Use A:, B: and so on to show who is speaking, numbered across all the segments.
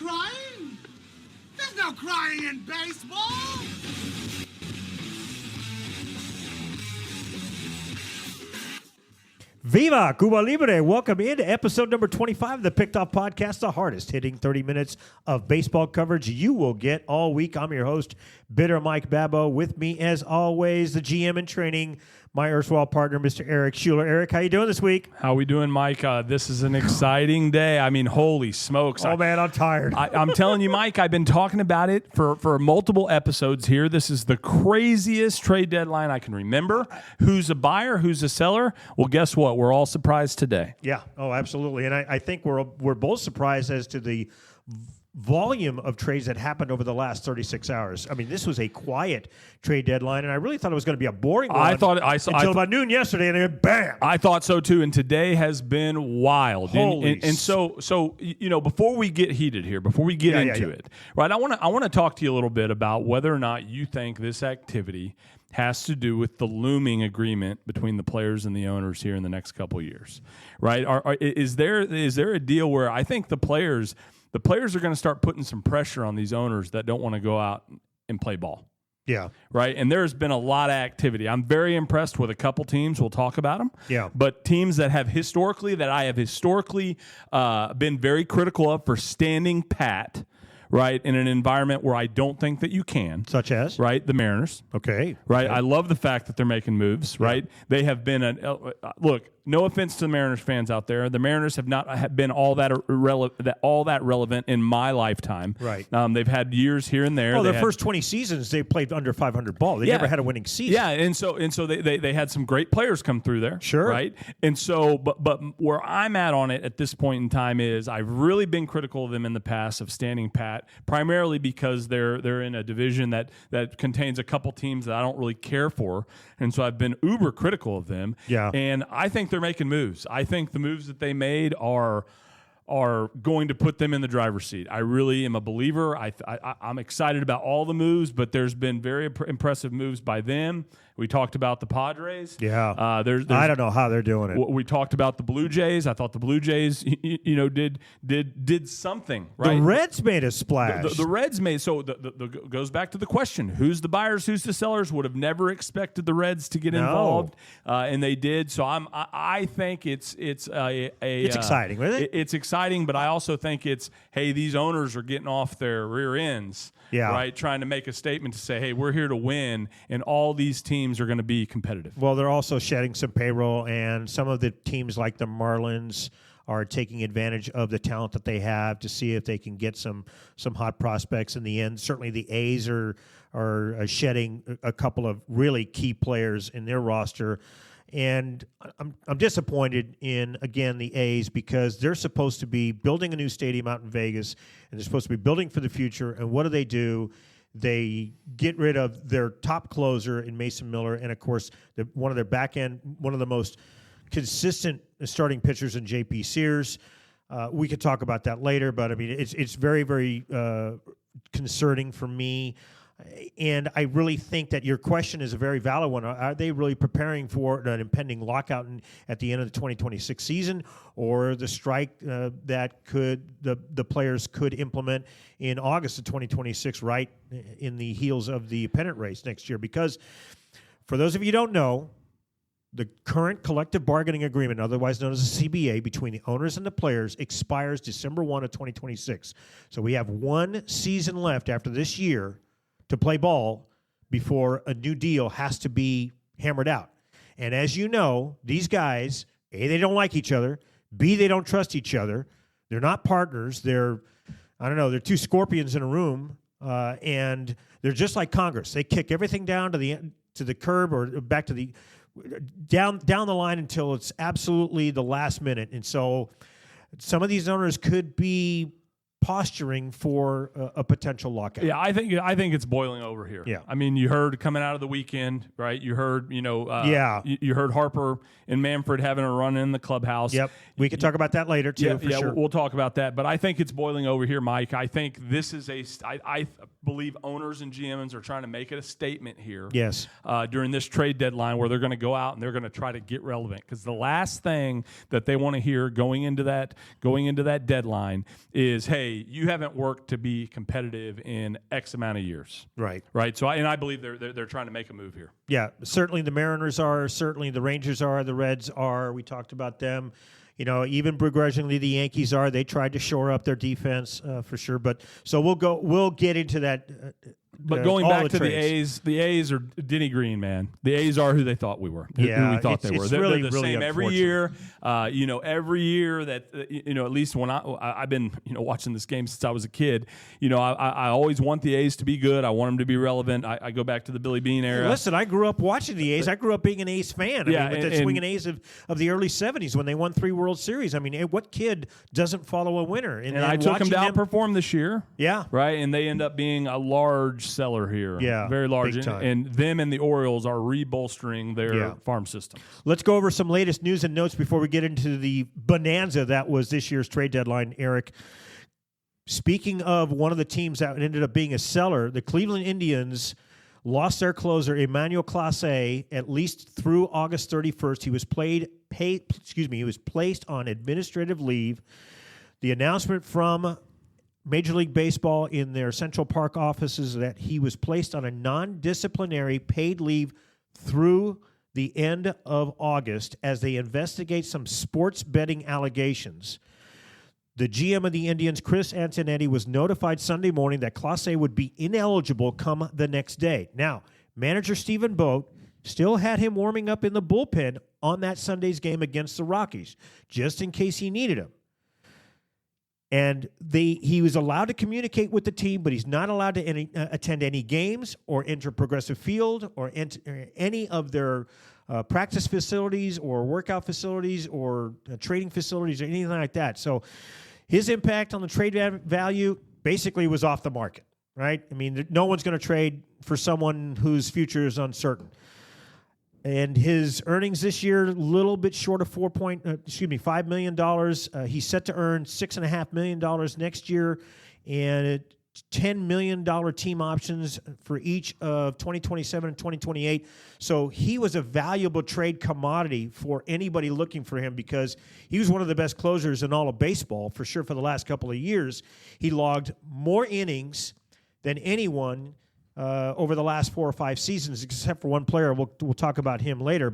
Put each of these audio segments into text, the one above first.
A: crying. There's no crying in baseball.
B: Viva Cuba Libre. Welcome into episode number 25 of the Picked Off Podcast, the hardest hitting 30 minutes of baseball coverage you will get all week. I'm your host, Bitter Mike Babbo. With me, as always, the GM in training, my erstwhile partner, Mr. Aric Schuler. Aric, how you doing this week?
C: How we doing, Mike? This is an exciting day. I mean, holy smokes.
B: Man, I'm tired.
C: I'm telling you, Mike, I've been talking about it for multiple episodes here. This is the craziest trade deadline I can remember. Who's a buyer? Who's a seller? Well, guess what? We're all surprised today.
B: Yeah. Oh, absolutely. And I think we're both surprised as to the volume of trades that happened over the last 36 hours. I mean, this was a quiet trade deadline, and I really thought it was going to be a boring one. Until about noon yesterday, and then bam!
C: I thought so too, and today has been wild.
B: Holy
C: and so you know, before we get heated here, before we get into it, right? I want to talk to you a little bit about whether or not you think this activity has to do with the looming agreement between the players and the owners here in the next couple of years, right? Is there a deal where I think the players are going to start putting some pressure on these owners that don't want to go out and play ball?
B: Yeah.
C: Right? And there's been a lot of activity. I'm very impressed with a couple teams. We'll talk about them.
B: Yeah.
C: But teams that I have historically been very critical of for standing pat, right, in an environment where I don't think that you can.
B: Such as?
C: Right, the Mariners.
B: Okay.
C: Right? I love the fact that they're making moves, right? They have been look, no offense to the Mariners fans out there. The Mariners have not been all that relevant in my lifetime.
B: Right.
C: They've had years here and there.
B: Oh, their first 20 seasons, they played under 500 ball. They never had a winning season.
C: Yeah, and so they had some great players come through there.
B: Sure.
C: Right? And so, but where I'm at on it at this point in time is I've really been critical of them in the past of standing pat, primarily because they're in a division that contains a couple teams that I don't really care for. And so I've been uber critical of them.
B: Yeah.
C: And I think they're making moves. I think the moves that they made are going to put them in the driver's seat. I really am a believer. I'm excited about all the moves, but there's been very impressive moves by them. We talked about the Padres.
B: Yeah.
C: I
B: don't know how they're doing it.
C: We talked about the Blue Jays. I thought the Blue Jays, did something. Right.
B: The Reds made a splash.
C: The Reds made goes back to the question: who's the buyers? Who's the sellers? Would have never expected the Reds to get involved, and they did. So I think it's
B: exciting, isn't it?
C: It's exciting, but I also think these owners are getting off their rear ends.
B: Yeah.
C: Right. Trying to make a statement to say, hey, we're here to win, and all these teams are going to be competitive.
B: Well, they're also shedding some payroll, and some of the teams like the Marlins are taking advantage of the talent that they have to see if they can get some hot prospects in the end. Certainly the A's are shedding a couple of really key players in their roster. And I'm disappointed in, again, the A's because they're supposed to be building a new stadium out in Vegas, and they're supposed to be building for the future. And what do? They get rid of their top closer in Mason Miller, and, of course, one of their back end, one of the most consistent starting pitchers in J.P. Sears. We could talk about that later, but, I mean, it's very, very concerning for me. And I really think that your question is a very valid one. Are they really preparing for an impending lockout at the end of the 2026 season, or the strike that the players could implement in August of 2026, right in the heels of the pennant race next year? Because for those of you who don't know, the current collective bargaining agreement, otherwise known as the CBA, between the owners and the players expires December 1 of 2026. So we have one season left after this year to play ball before a new deal has to be hammered out. And as you know, these guys, A, they don't like each other. B, they don't trust each other. They're not partners. They're two scorpions in a room, and they're just like Congress. They kick everything down to the curb or back to the down the line until it's absolutely the last minute. And so some of these owners could be posturing for a potential lockout.
C: Yeah, I think it's boiling over here.
B: Yeah.
C: I mean, you heard coming out of the weekend, right? You heard, you heard Harper and Manfred having a run in the clubhouse.
B: Yep. We could talk about that later too.
C: Yeah,
B: sure.
C: We'll talk about that. But I think it's boiling over here, Mike. I think this is I believe owners and GMs are trying to make it a statement here.
B: Yes.
C: During this trade deadline, where they're going to go out and they're going to try to get relevant, because the last thing that they want to hear going into that deadline is, hey, hey, you haven't worked to be competitive in X amount of years.
B: Right.
C: So I believe they're trying to make a move here.
B: Yeah, certainly the Mariners are, certainly the Rangers are, the Reds are. We talked about them. Even begrudgingly, the Yankees are. They tried to shore up their defense for sure. But so we'll get into that.
C: But going back to the A's are Denny Green, man. The A's are who they thought we were.
B: Yeah,
C: who we thought they were. They're
B: really,
C: the
B: really
C: same every year. Every year that at least when I've been watching this game since I was a kid. I always want the A's to be good. I want them to be relevant. I go back to the Billy Beane era.
B: Listen, I grew up watching the A's. I grew up being an A's fan. With the swinging A's of the early '70s when they won 3 World Series. What kid doesn't follow a winner?
C: And I took them to outperform this year.
B: Yeah,
C: right. And they end up being a large seller here.
B: Yeah,
C: very large.
B: big time.
C: And them and the Orioles are rebolstering their farm system.
B: Let's go over some latest news and notes before we get into the bonanza that was this year's trade deadline, Aric. Speaking of one of the teams that ended up being a seller, the Cleveland Indians lost their closer, Emmanuel Clase, at least through August 31st. He was placed on administrative leave. The announcement from Major League Baseball in their Central Park offices that he was placed on a non-disciplinary paid leave through the end of August as they investigate some sports betting allegations. The GM of the Indians, Chris Antonetti, was notified Sunday morning that Clase would be ineligible come the next day. Now, manager Stephen Boat still had him warming up in the bullpen on that Sunday's game against the Rockies, just in case he needed him. And he was allowed to communicate with the team, but he's not allowed to attend any games or enter Progressive Field or enter any of their practice facilities or workout facilities or trading facilities or anything like that. So his impact on the trade value basically was off the market, right? No one's going to trade for someone whose future is uncertain. And his earnings this year, a little bit short of $5 million. He's set to earn $6.5 million next year, and $10 million team options for each of 2027 and 2028. So he was a valuable trade commodity for anybody looking for him because he was one of the best closers in all of baseball, for sure, for the last couple of years. He logged more innings than anyone over the last 4 or 5 seasons, except for one player. We'll talk about him later.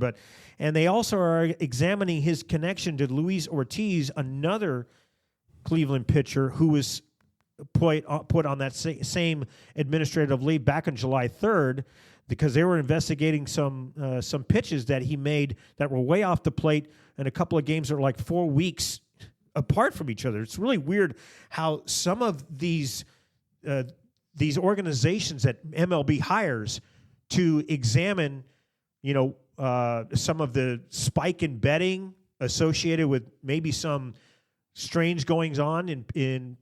B: And they also are examining his connection to Luis Ortiz, another Cleveland pitcher who was put on that same administrative leave back on July 3rd because they were investigating some pitches that he made that were way off the plate in a couple of games that were like 4 weeks apart from each other. It's really weird how some of these organizations that MLB hires to examine, some of the spike in betting associated with maybe some strange goings on in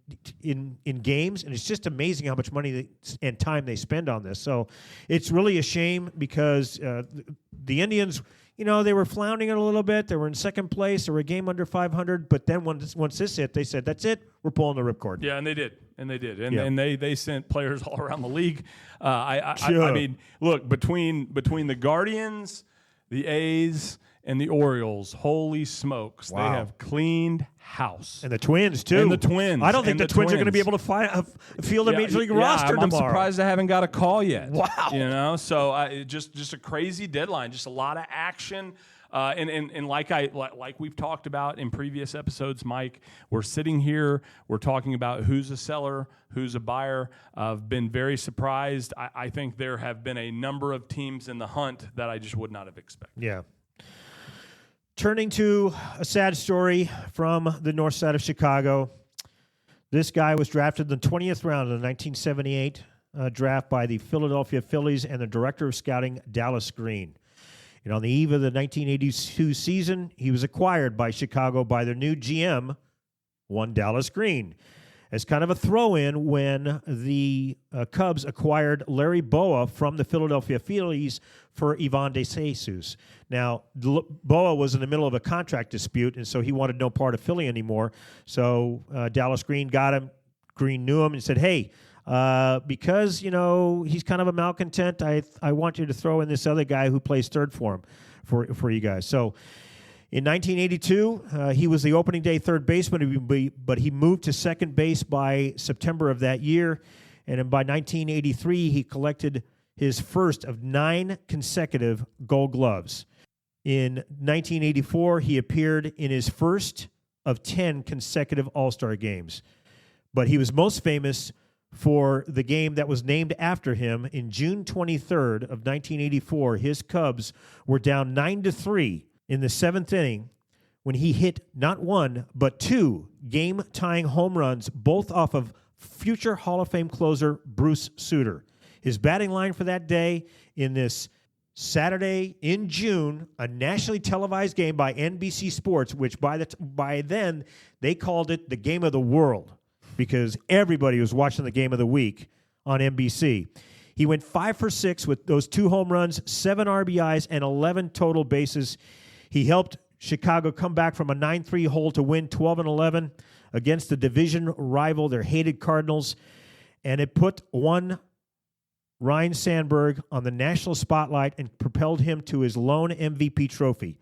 B: games, and it's just amazing how much money and time they spend on this. So it's really a shame because the Indians, they were floundering a little bit. They were in second place. They were a game under 500. But then once this hit, they said, "That's it. We're pulling the ripcord."
C: Yeah, and they did. And they sent players all around the league. I mean, look, between the Guardians, the A's, and the Orioles, holy smokes,
B: wow.
C: They have cleaned house.
B: And the Twins, too.
C: And the Twins.
B: I don't think the Twins are going to be able to field a Major League roster tomorrow.
C: I'm surprised I haven't got a call yet.
B: Wow.
C: So just a crazy deadline, just a lot of action. And like we've talked about in previous episodes, Mike, we're sitting here, we're talking about who's a seller, who's a buyer. I've been very surprised. I think there have been a number of teams in the hunt that I just would not have expected.
B: Yeah. Turning to a sad story from the north side of Chicago. This guy was drafted in the 20th round of the 1978 draft by the Philadelphia Phillies and the director of scouting, Dallas Green. And on the eve of the 1982 season, he was acquired by Chicago by their new GM, one Dallas Green, as kind of a throw-in when the Cubs acquired Larry Boa from the Philadelphia Phillies for Ivan De Jesus. Now, Boa was in the middle of a contract dispute, and so he wanted no part of Philly anymore. So Dallas Green got him. Green knew him and said, "Hey, because, he's kind of a malcontent, I want you to throw in this other guy who plays third for him, for you guys." So In 1982, he was the opening day third baseman, but he moved to second base by September of that year. And then by 1983, he collected his first of 9 consecutive Gold Gloves. In 1984, he appeared in his first of 10 consecutive All-Star games. But he was most famous for the game that was named after him. In June 23rd of 1984, his Cubs were down 9-3 in the 7th inning when he hit not 1, but 2 game-tying home runs, both off of future Hall of Fame closer Bruce Sutter. His batting line for that day in this Saturday in June, a nationally televised game by NBC Sports, which by then they called it the game of the world because everybody was watching the game of the week on NBC. He went 5 for 6 with those 2 home runs, 7 RBIs, and 11 total bases. He helped Chicago come back from a 9-3 hole to win 12-11 against the division rival, their hated Cardinals, and it put one Ryne Sandberg on the national spotlight and propelled him to his lone MVP trophy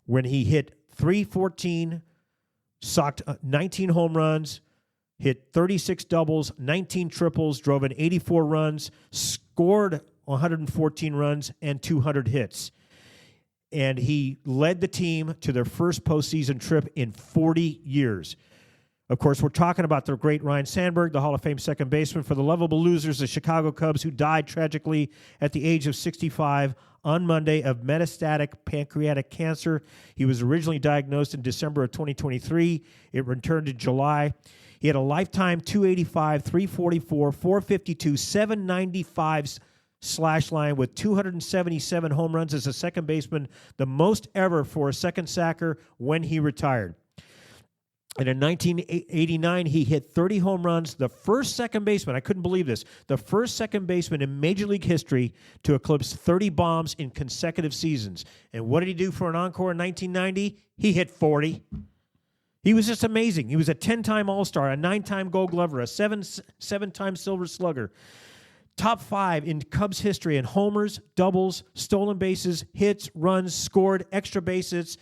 B: when he hit .314, socked 19 home runs, hit 36 doubles, 19 triples, drove in 84 runs, scored 114 runs, and 200 hits. And he led the team to their first postseason trip in 40 years. Of course, we're talking about the great Ryne Sandberg, the Hall of Fame second baseman for the lovable losers, the Chicago Cubs, who died tragically at the age of 65 on Monday of metastatic pancreatic cancer. He was originally diagnosed in December of 2023. It returned in July. He had a lifetime .285, .344, .452, .795 slash line with 277 home runs as a second baseman, the most ever for a second sacker when he retired. And in 1989, he hit 30 home runs, the first second baseman, I couldn't believe this, the first second baseman in Major League history to eclipse 30 bombs in consecutive seasons. And what did he do for an encore in 1990? He hit 40. He was just amazing. He was a 10-time All-Star, a 9-time Gold Glover, a 7-time Silver Slugger. Top 5 in Cubs history in homers, doubles, stolen bases, hits, runs, scored, extra base hits,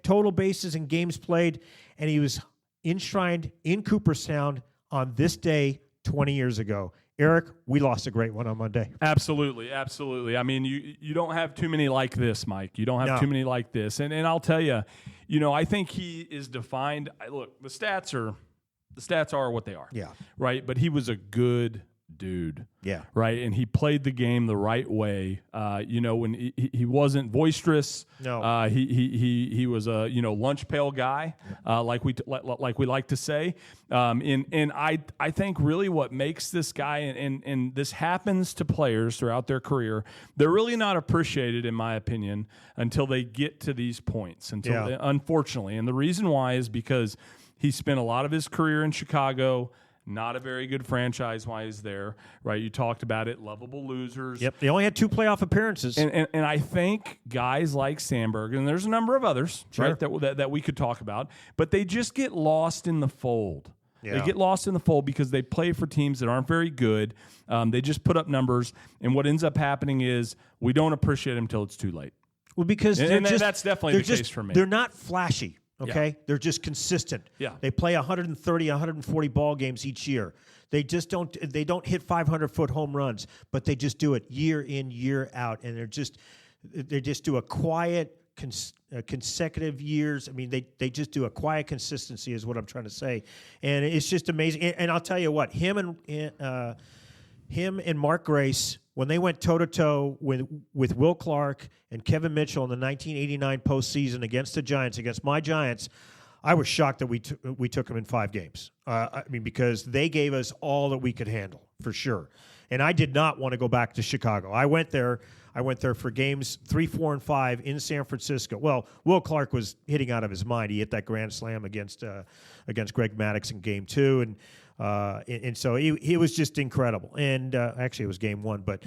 B: total bases, and games played. And he was enshrined in Cooperstown on this day 20 years ago. Aric, we lost a great one on Monday.
C: Absolutely, absolutely. I mean, you don't have too many like this, Mike. You don't have too many like this. And I'll tell you, I think he is defined. Look, the stats are what they are.
B: Yeah.
C: Right? But he was a good dude.
B: Yeah.
C: Right? And he played the game the right way. When he wasn't boisterous.
B: No.
C: He was a lunch pail guy, like we like to say. And I think really what makes this guy, and this happens to players throughout their career, they're really not appreciated, in my opinion, until they get to these points. Unfortunately, and the reason why is because he spent a lot of his career in Chicago. Not a very good franchise while he's there, right? You talked about it, lovable losers.
B: Yep, they only had 2 playoff appearances.
C: And I think guys like Sandberg, and there's a number of others,
B: sure,
C: right, that we could talk about, but they just get lost in the fold.
B: Yeah.
C: They get lost in the fold because they play for teams that aren't very good. They just put up numbers, and what ends up happening is we don't appreciate them until it's too late.
B: Well, because
C: that's definitely the case for me.
B: They're not flashy. Okay,
C: yeah.
B: They're just consistent.
C: Yeah.
B: They play 130, 140 ball games each year. They just don't hit 500-foot home runs, but they just do it year in, year out, and they just do a quiet consecutive years. I mean, they just do a quiet consistency is what I'm trying to say, and it's just amazing. And I'll tell you what, him and Mark Grace, when they went toe-to-toe with Will Clark and Kevin Mitchell in the 1989 postseason against the Giants, against my Giants, I was shocked that we took them in 5 games. Because they gave us all that we could handle, for sure. And I did not want to go back to Chicago. I went there for games 3, 4, and 5 in San Francisco. Well, Will Clark was hitting out of his mind. He hit that grand slam against Greg Maddux in Game 2, and so he was just incredible. And actually, it was Game 1. But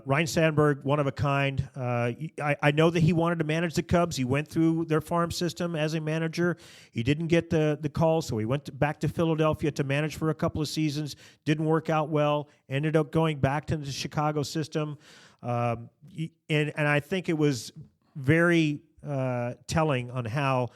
B: Ryne Sandberg, one of a kind. I know that he wanted to manage the Cubs. He went through their farm system as a manager. He didn't get the call, so he went back to Philadelphia to manage for a couple of seasons. Didn't work out well. Ended up going back to the Chicago system. And I think it was very telling on how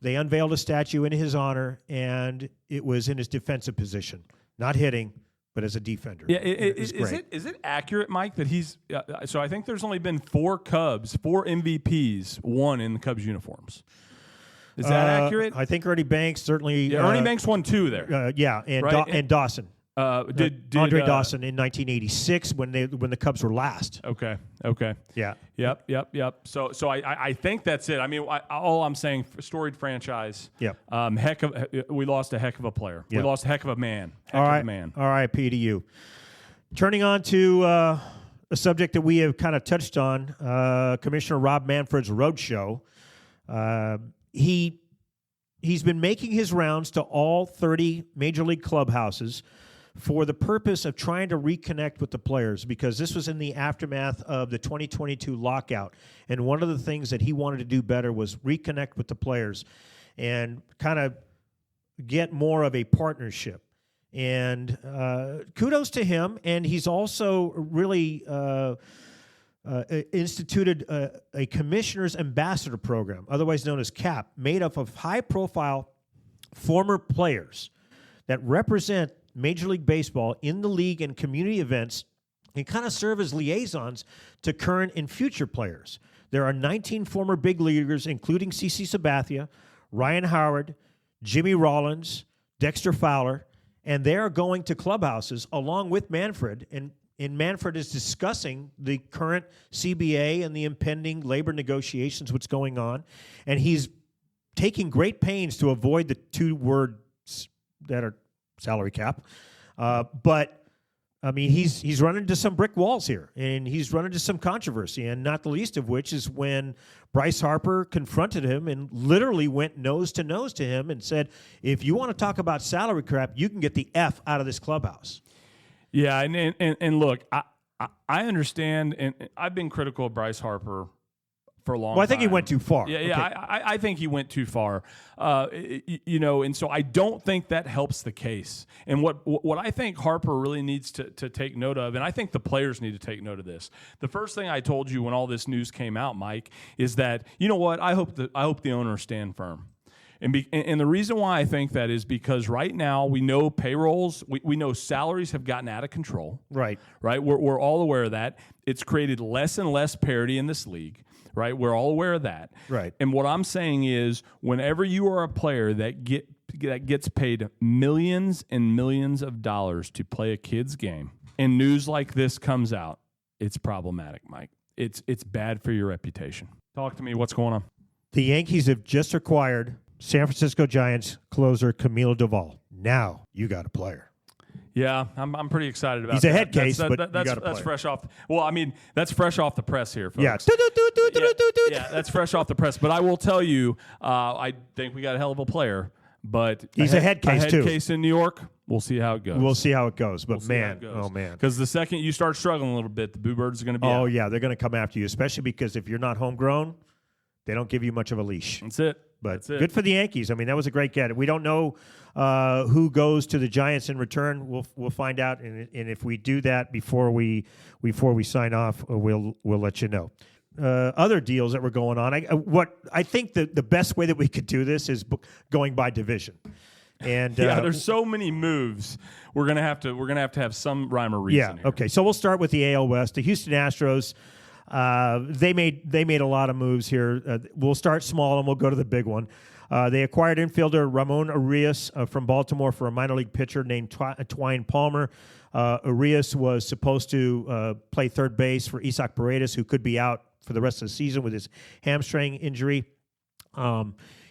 B: they unveiled a statue in his honor, and it was in his defensive position, not hitting, but as a defender.
C: Yeah, is it accurate, Mike, that he's so I think there's only been 4 MVPs won in the Cubs uniforms. Is that accurate?
B: I think Ernie Banks certainly.
C: Yeah, Ernie Banks won 2 there.
B: And
C: right?
B: And Dawson.
C: Did
B: Andre Dawson in 1986 when the Cubs were last.
C: Okay.
B: Yeah.
C: Yep. So I think that's it. I mean, all I'm saying, storied franchise.
B: Yep.
C: We lost a heck of a player.
B: Yep.
C: We lost a heck of a man.
B: R.I.P. to you. Turning on to a subject that we have kind of touched on, Commissioner Rob Manfred's roadshow. He's been making his rounds to all 30 major league clubhouses for the purpose of trying to reconnect with the players, because this was in the aftermath of the 2022 lockout. And one of the things that he wanted to do better was reconnect with the players and kind of get more of a partnership. And kudos to him. And he's also really instituted a Commissioner's Ambassador Program, otherwise known as CAP, made up of high-profile former players that represent Major League Baseball in the league and community events and kind of serve as liaisons to current and future players. There are 19 former big leaguers, including CeCe Sabathia, Ryan Howard, Jimmy Rollins, Dexter Fowler, and they are going to clubhouses along with Manfred, and Manfred is discussing the current CBA and the impending labor negotiations, what's going on, and he's taking great pains to avoid the 2 words that are salary cap. But, I mean, he's run into some brick walls here, and he's run into some controversy, and not the least of which is when Bryce Harper confronted him and literally went nose to nose to him and said, if you want to talk about salary cap, you can get the F out of this clubhouse.
C: Yeah, and look, I understand, and I've been critical of Bryce Harper for a long time.
B: Well, I think he went too far.
C: Yeah, I think he went too far. And so I don't think that helps the case. And what I think Harper really needs to take note of, and I think the players need to take note of this. The first thing I told you when all this news came out, Mike, is that, you know what, I hope the owners stand firm. And the reason why I think that is because right now we know payrolls, we know salaries have gotten out of control.
B: Right.
C: We're all aware of that. It's created less and less parity in this league. Right. We're all aware of that.
B: Right.
C: And what I'm saying is, whenever you are a player that gets paid millions and millions of dollars to play a kid's game, and news like this comes out, it's problematic, Mike. It's bad for your reputation. Talk to me. What's going on?
B: The Yankees have just acquired San Francisco Giants closer Camilo Doval. Now you got a player.
C: Yeah, I'm pretty excited about that.
B: He's a head case, but
C: that's fresh off. Well, I mean, that's fresh off the press here, folks.
B: Yeah.
C: Yeah, that's fresh off the press. But I will tell you, I think we got a hell of a player. But
B: he's a head case, too.
C: A head case in New York, we'll see how it goes.
B: We'll see how it goes. But,
C: oh, man. Because the second you start struggling a little bit, the Boo Birds are going to be out.
B: Yeah, they're going to come after you, especially because if you're not homegrown, they don't give you much of a leash.
C: That's it.
B: But good for the Yankees. I mean, that was a great get. We don't know who goes to the Giants in return. We'll find out, and if we do that before we sign off, we'll let you know. Other deals that were going on. I think the best way that we could do this is going by division. And
C: there's so many moves. We're gonna have to have some rhyme or reason.
B: Yeah. Okay. So we'll start with the AL West. The Houston Astros. They made a lot of moves here. We'll start small and we'll go to the big one. They acquired infielder Ramon Urias from Baltimore for a minor league pitcher named Twine Palmer. Urias was supposed to play third base for Isaac Paredes, who could be out for the rest of the season with his hamstring injury.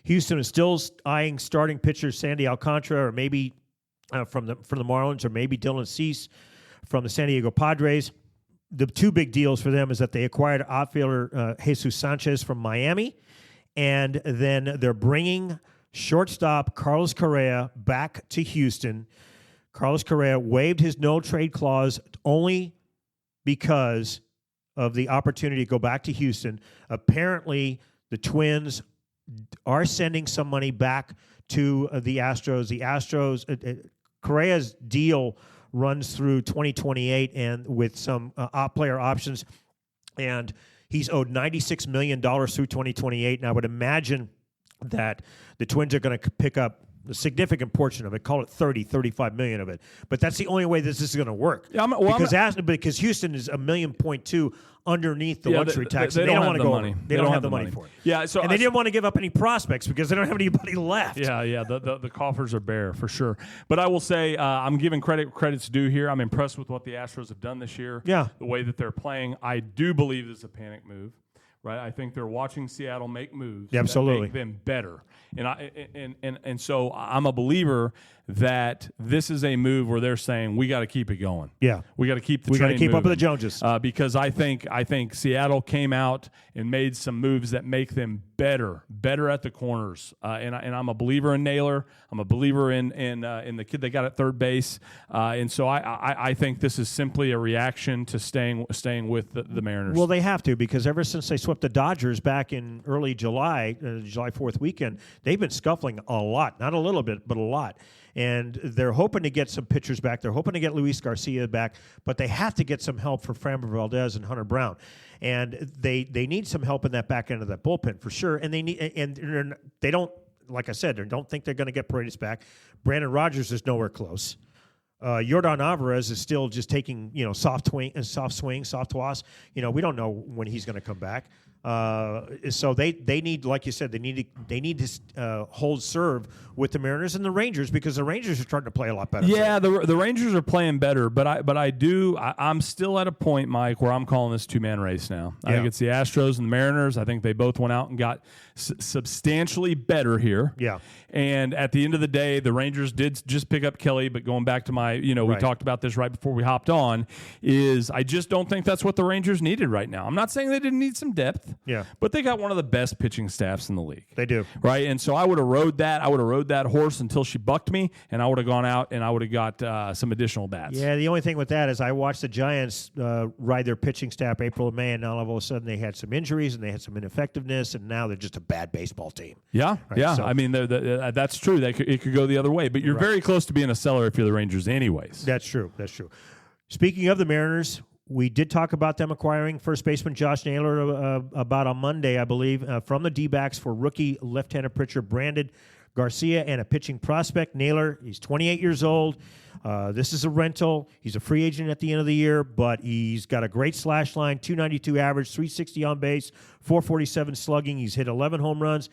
B: Houston is still eyeing starting pitcher Sandy Alcantara, or maybe from the Marlins, or maybe Dylan Cease from the San Diego Padres. The 2 big deals for them is that they acquired outfielder Jesus Sanchez from Miami, and then they're bringing shortstop Carlos Correa back to Houston. Carlos Correa waived his no-trade clause only because of the opportunity to go back to Houston. Apparently, the Twins are sending some money back to the Astros. The Astros, Correa's deal runs through 2028 and with some player options, and He's owed $96 million through 2028, and I would imagine that the Twins are going to pick up a significant portion of it, call it 35 million of it. But that's the only way this is going to work.
C: Yeah,
B: because Houston is $1.2 million underneath the luxury tax.
C: They don't
B: want to
C: go
B: money. They don't have the money for it.
C: Yeah,
B: and they didn't want to give up any prospects because they don't have anybody left.
C: Yeah. The coffers are bare for sure. But I will say I'm giving credit's due here. I'm impressed with what the Astros have done this year.
B: Yeah,
C: the way that they're playing. I do believe this is a panic move. Right, I think they're watching Seattle make moves that make them better, and so I'm a believer that this is a move where they're saying we got to keep it going.
B: Yeah,
C: we got to keep
B: we got to keep up with the Joneses
C: because I think Seattle came out and made some moves that make them better at the corners, and I'm a believer in Naylor. I'm a believer in the kid they got at third base, and so I think this is simply a reaction to staying with the Mariners.
B: Well, they have to because ever since they swept the Dodgers back in early July, July 4th weekend, they've been scuffling a lot, not a little bit, but a lot. And they're hoping to get some pitchers back. They're hoping to get Luis Garcia back, but they have to get some help for Framber Valdez and Hunter Brown. And they need some help in that back end of that bullpen for sure. And they don't, like I said, they don't think they're going to get Paredes back. Brandon Rogers is nowhere close. Yordan Alvarez is still just taking, soft swing, soft toss. We don't know when he's going to come back. So they need, like you said, they need to hold serve with the Mariners and the Rangers because the Rangers are starting to play a lot better.
C: Yeah, the Rangers are playing better, but I'm still at a point, Mike, where I'm calling this 2-man race now. I think it's the Astros and the Mariners. I think they both went out and got substantially better here.
B: Yeah.
C: And at the end of the day, the Rangers did just pick up Kelly, but going back to my, we talked about this right before we hopped on, is I just don't think that's what the Rangers needed right now. I'm not saying they didn't need some depth.
B: Yeah.
C: But they got one of the best pitching staffs in the league.
B: They do.
C: Right? And so I would have rode that horse until she bucked me, and I would have gone out and I would have got some additional bats.
B: Yeah, the only thing with that is I watched the Giants ride their pitching staff April and May, and now all of a sudden they had some injuries and they had some ineffectiveness, and now they're just a bad baseball team.
C: Yeah,
B: right?
C: yeah.
B: So,
C: I mean, that's true. It could go the other way, but you're very close to being a seller if you're the Rangers anyways.
B: That's true. Speaking of the Mariners, we did talk about them acquiring first baseman Josh Naylor about on Monday, I believe, from the D-backs for rookie left-handed pitcher Brandon Garcia and a pitching prospect. Naylor, he's 28 years old. This is a rental. He's a free agent at the end of the year, but he's got a great slash line, 292 average, 360 on base, 447 slugging. He's hit 11 home runs.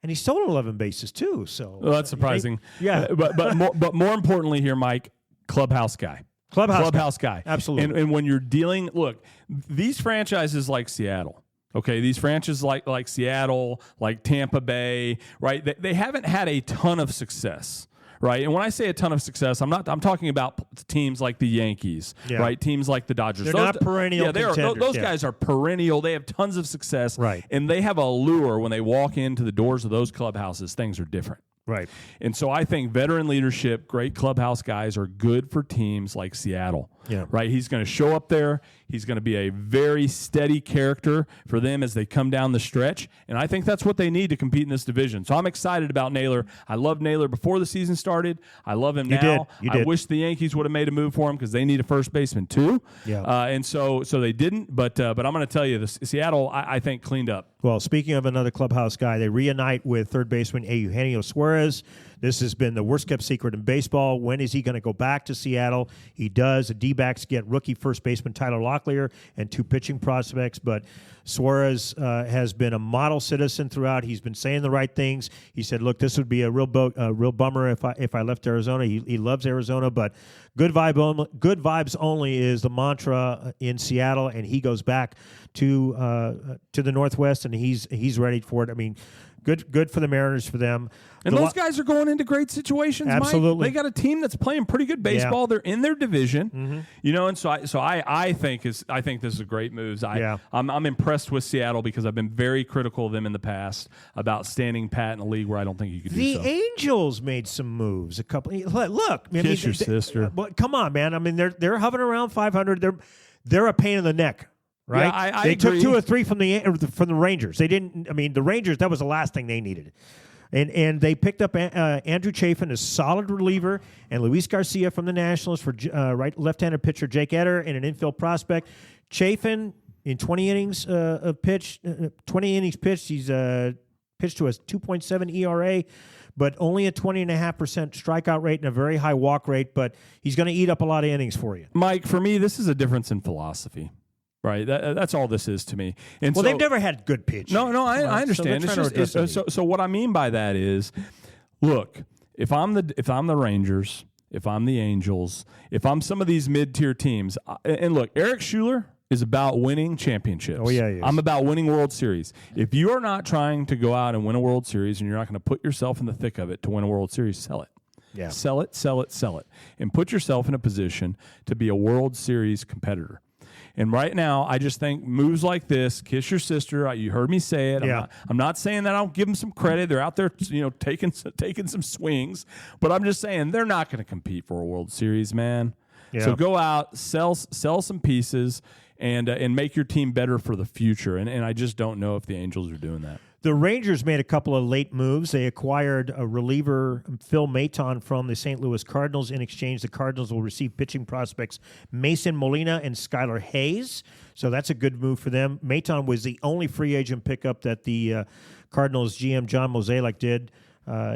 B: And he's stolen 11 bases too. So
C: that's surprising.
B: Yeah,
C: but more importantly here, Mike, clubhouse guy. Clubhouse guy.
B: Absolutely.
C: And when you're dealing, look, these franchises like Seattle. Okay, these franchises like Seattle, like Tampa Bay, right? They haven't had a ton of success. Right, and when I say a ton of success, I'm talking about teams like the Yankees, right? Teams like the Dodgers.
B: They're not perennial contenders.
C: Those guys are perennial. They have tons of success,
B: right?
C: And they have a lure when they walk into the doors of those clubhouses. Things are different.
B: Right.
C: And so I think veteran leadership, great clubhouse guys are good for teams like Seattle.
B: Yeah.
C: Right? He's going to show up there. He's going to be a very steady character for them as they come down the stretch. And I think that's what they need to compete in this division. So I'm excited about Naylor. I loved Naylor before the season started. I love him now.
B: You did.
C: I wish the Yankees would have made a move for him because they need a first baseman too.
B: Yeah.
C: And so they didn't. But I'm going to tell you, Seattle, I think, cleaned up.
B: Well, speaking of another clubhouse guy, they reunite with third baseman Eugenio Suarez. This has been the worst-kept secret in baseball. When is he going to go back to Seattle? He does. The D-backs get rookie first baseman Tyler Locklear and two pitching prospects, but Suarez has been a model citizen throughout. He's been saying the right things. He said, look, this would be a real bummer if I left Arizona. He loves Arizona, but good vibes only is the mantra in Seattle, and he goes back to the Northwest, and he's ready for it. I mean, good for the Mariners, for them.
C: And those guys are going into great situations,
B: Absolutely.
C: Mike. They got a team that's playing pretty good baseball. Yeah. They're in their division, and so I think this is a great move. I'm impressed with Seattle because I've been very critical of them in the past about standing pat in a league where I don't think you could do so.
B: The Angels made some moves. Look,
C: kiss your sister.
B: Come on, man. I mean, they're hovering around 500. They're a pain in the neck. Right,
C: yeah,
B: they
C: agree.
B: took 2 or 3 from the Rangers. They didn't. I mean, the Rangers. That was the last thing they needed, and they picked up Andrew Chafin, a solid reliever, and Luis Garcia from the Nationals for left-handed pitcher Jake Eder and an infield prospect. Chafin In 20 innings of pitch, 20 innings pitched, he's pitched to a 2.7 ERA, but only a 20.5% strikeout rate and a very high walk rate. But he's going to eat up a lot of innings for you.
C: Mike, for me, this is a difference in philosophy. Right, that's all this is to me. And
B: well, they've never had good pitch.
C: No, I understand. So what I mean by that is, look, if I'm the Rangers, if I'm the Angels, if I'm some of these mid-tier teams, and look, Eric Schuler is about winning championships.
B: Oh, yeah, he is.
C: I'm about winning World Series. If you are not trying to go out and win a World Series and you're not going to put yourself in the thick of it to win a World Series, sell it.
B: Yeah.
C: Sell it, and put yourself in a position to be a World Series competitor. And right now, I just think moves like this, kiss your sister. You heard me say it.
B: Yeah.
C: I'm not saying that I don't give them some credit. They're out there, taking some swings. But I'm just saying they're not going to compete for a World Series, man.
B: Yeah.
C: So go out, sell some pieces, and make your team better for the future. And I just don't know if the Angels are doing that.
B: The Rangers made a couple of late moves. They acquired a reliever, Phil Maton, from the St. Louis Cardinals. In exchange, the Cardinals will receive pitching prospects Mason Molina and Skylar Hayes. So that's a good move for them. Maton was the only free agent pickup that the Cardinals GM John Mozeliak did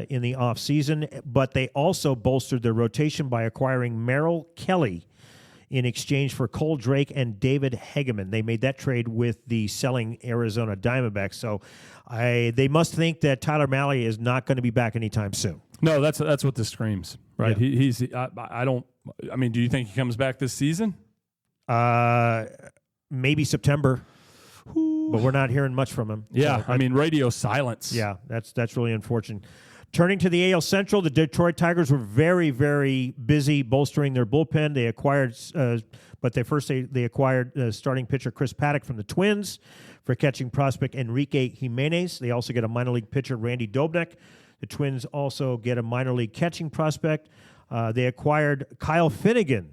B: in the offseason. But they also bolstered their rotation by acquiring Merrill Kelly in exchange for Cole Drake and David Hegeman. They made that trade with the selling Arizona Diamondbacks. So they must think that Tyler Mahle is not going to be back anytime soon.
C: No, that's what this screams, right?
B: Yeah.
C: Do you think he comes back this season?
B: Maybe September. But we're not hearing much from him.
C: Yeah,
B: So
C: radio silence.
B: Yeah, that's really unfortunate. Turning to the AL Central, the Detroit Tigers were very, very busy bolstering their bullpen. They acquired, they acquired starting pitcher Chris Paddock from the Twins for catching prospect Enrique Jimenez. They also get a minor league pitcher Randy Dobnak. The Twins also get a minor league catching prospect. They acquired Kyle Finnegan,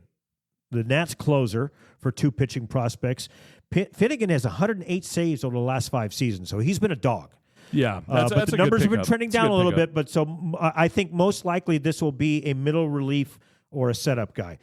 B: the Nats closer, for 2 pitching prospects. Finnegan has 108 saves over the last 5 seasons, so he's been a dog.
C: Yeah,
B: but the numbers have been trending down a little bit. But so I think most likely this will be a middle relief or a setup guy.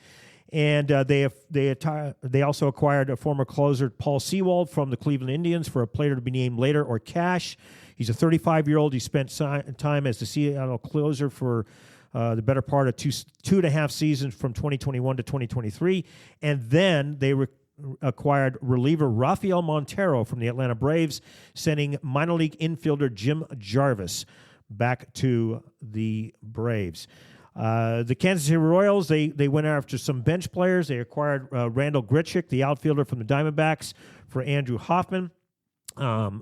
B: And they also acquired a former closer, Paul Sewald, from the Cleveland Indians for a player to be named later or cash. He's a 35-year-old. He spent time as the Seattle closer for the better part of 2.5 seasons from 2021 to 2023. And then they acquired reliever Rafael Montero from the Atlanta Braves, sending minor league infielder Jim Jarvis back to the Braves. The Kansas City Royals, they went after some bench players. They acquired Randall Grichuk, the outfielder from the Diamondbacks, for Andrew Hoffman.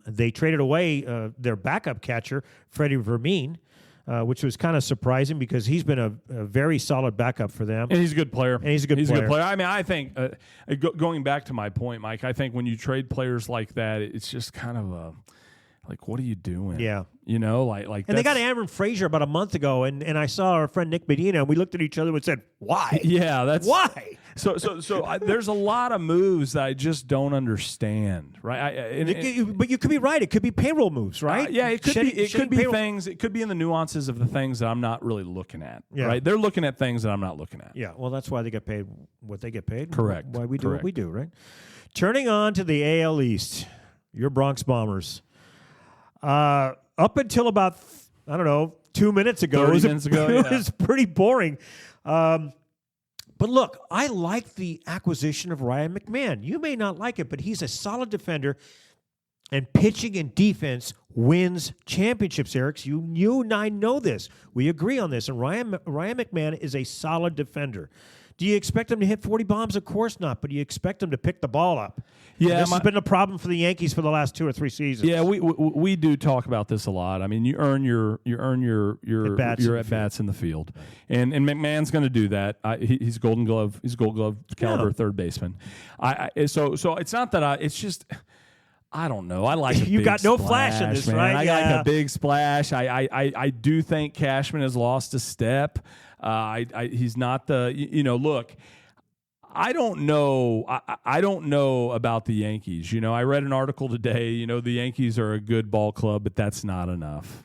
B: They traded away their backup catcher, Freddie Vermeen, which was kind of surprising because he's been a very solid backup for them.
C: And he's a good player.
B: He's a good player.
C: I mean, I think, going back to my point, Mike, I think when you trade players like that, it's just kind of like, what are you doing?
B: Yeah.
C: Like.
B: And they got Aaron Frazier about a month ago, and I saw our friend Nick Medina, and we looked at each other and said, why?
C: Yeah, that's...
B: Why?
C: So there's a lot of moves that I just don't understand, right?
B: But you could be right. It could be payroll moves, right?
C: Yeah, it could be things. It could be in the nuances of the things that I'm not really looking at.
B: Yeah.
C: Right? They're looking at things that I'm not looking at.
B: Yeah. Well, that's why they get paid what they get paid.
C: Correct.
B: Why we do
C: Correct.
B: what we do, right? Turning on to the AL East, your Bronx Bombers. Up until about 2 minutes ago,
C: 30 minutes ago,
B: it was pretty boring. But look, I like the acquisition of Ryan McMahon. You may not like it, but he's a solid defender, and pitching and defense wins championships, Eric. You and I know this. We agree on this, and Ryan McMahon is a solid defender. Do you expect him to hit 40 bombs? Of course not, but you expect him to pick the ball up.
C: Yeah,
B: this has been a problem for the Yankees for the last 2 or 3 seasons.
C: Yeah, we do talk about this a lot. I mean, you earn your at-bats in the field, and McMahon's going to do that. He's Gold Glove caliber third baseman. So it's not that it's just. I don't know. I like
B: you got no flash in this,
C: man.
B: right?
C: I like a big splash. I do think Cashman has lost a step. He's not the look. I don't know. I don't know about the Yankees. I read an article today. The Yankees are a good ball club, but that's not enough.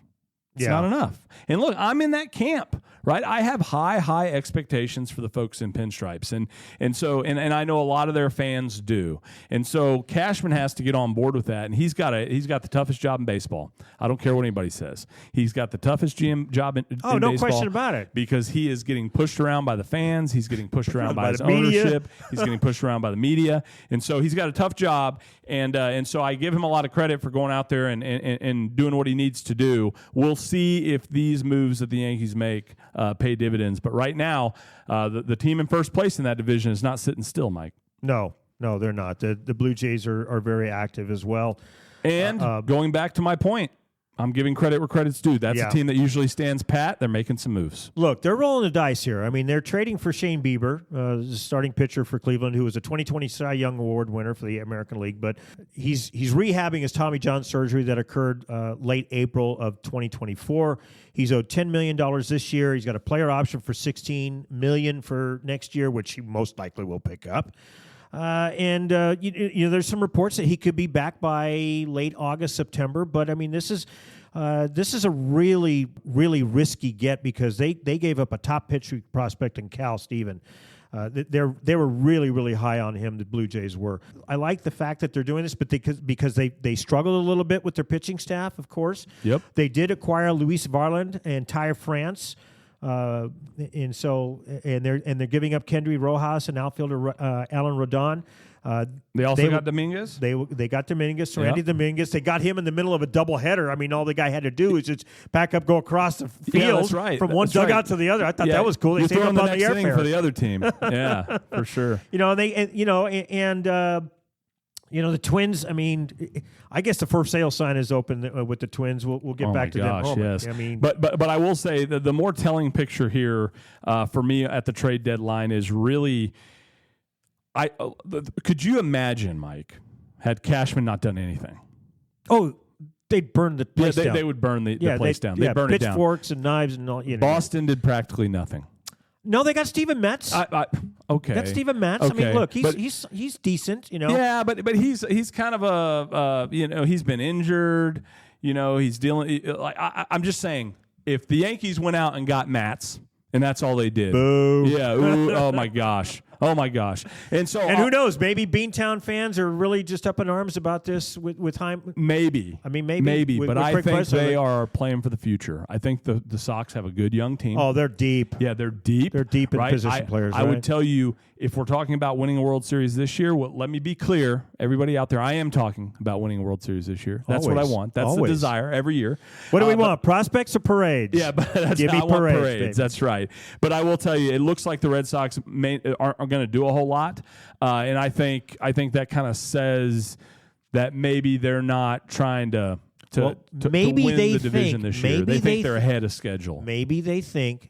C: It's not enough. And look, I'm in that camp, right? I have high expectations for the folks in pinstripes. And so I know a lot of their fans do. And so Cashman has to get on board with that. And he's got the toughest job in baseball. I don't care what anybody says. He's got the toughest GM job in
B: no
C: baseball.
B: Question about it.
C: Because he is getting pushed around by the fans. He's getting pushed around by his ownership. He's getting pushed around by the media. And so he's got a tough job. And so I give him a lot of credit for going out there and doing what he needs to do. We'll see if these moves that the Yankees make pay dividends. But right now, the team in first place in that division is not sitting still, Mike.
B: No, they're not. The Blue Jays are very active as well.
C: And going back to my point, I'm giving credit where credit's due. That's a team that usually stands pat. They're making some moves.
B: Look, they're rolling the dice here. I mean, they're trading for Shane Bieber, the starting pitcher for Cleveland, who was a 2020 Cy Young Award winner for the American League. But he's rehabbing his Tommy John surgery that occurred late April of 2024. He's owed $10 million this year. He's got a player option for $16 million for next year, which he most likely will pick up. There's some reports that he could be back by late August, September. But I mean, this is a really, really risky get because they gave up a top pitching prospect in Cal Steven. They were really, really high on him. The Blue Jays were. I like the fact that they're doing this, but because they struggled a little bit with their pitching staff. Of course,
C: yep.
B: They did acquire Luis Varland and Tyre France. They're giving up Kendry Rojas and outfielder Alan Rodon.
C: They also got Dominguez.
B: They got Dominguez, Randy Dominguez. They got him in the middle of a doubleheader. I mean, all the guy had to do is just back up, go across the field from one dugout to the other. I thought that was cool. They saved up on the airfare
C: for the other team. Yeah, for sure.
B: The Twins, I mean, I guess the first sale sign is open with the Twins. We'll get back to them.
C: Yes.
B: I mean,
C: but I will say that the more telling picture here for me at the trade deadline is really, could you imagine, Mike, had Cashman not done anything?
B: Oh, they'd burn the place down.
C: They would burn the place down. They'd burn it down.
B: Pitchforks and knives and all.
C: Boston did practically nothing.
B: No, they got Steven Metz.
C: Okay,
B: got Steven Metz.
C: Okay.
B: I mean, look, he's decent.
C: Yeah, but he's kind of he's been injured. He's dealing. I'm just saying, if the Yankees went out and got Matz, and that's all they did.
B: Boo.
C: Yeah. Ooh, oh my gosh. And
B: who knows? Maybe Beantown fans are really just up in arms about this with Heim.
C: Maybe.
B: I mean, maybe.
C: But I think they are playing for the future. I think the Sox have a good young team.
B: Oh, they're deep.
C: Yeah, they're deep.
B: They're deep in position players.
C: I would tell you, if we're talking about winning a World Series this year, let me be clear, everybody out there, I am talking about winning a World Series this year. That's what I want. That's the desire every year.
B: What do we want? Prospects or parades?
C: Yeah, but that's
B: Give me
C: parades. That's right. But I will tell you, it looks like the Red Sox aren't going to do a whole lot, and I think that kind of says that maybe they're not trying to win the division this year. They think they're ahead of schedule.
B: Maybe they think,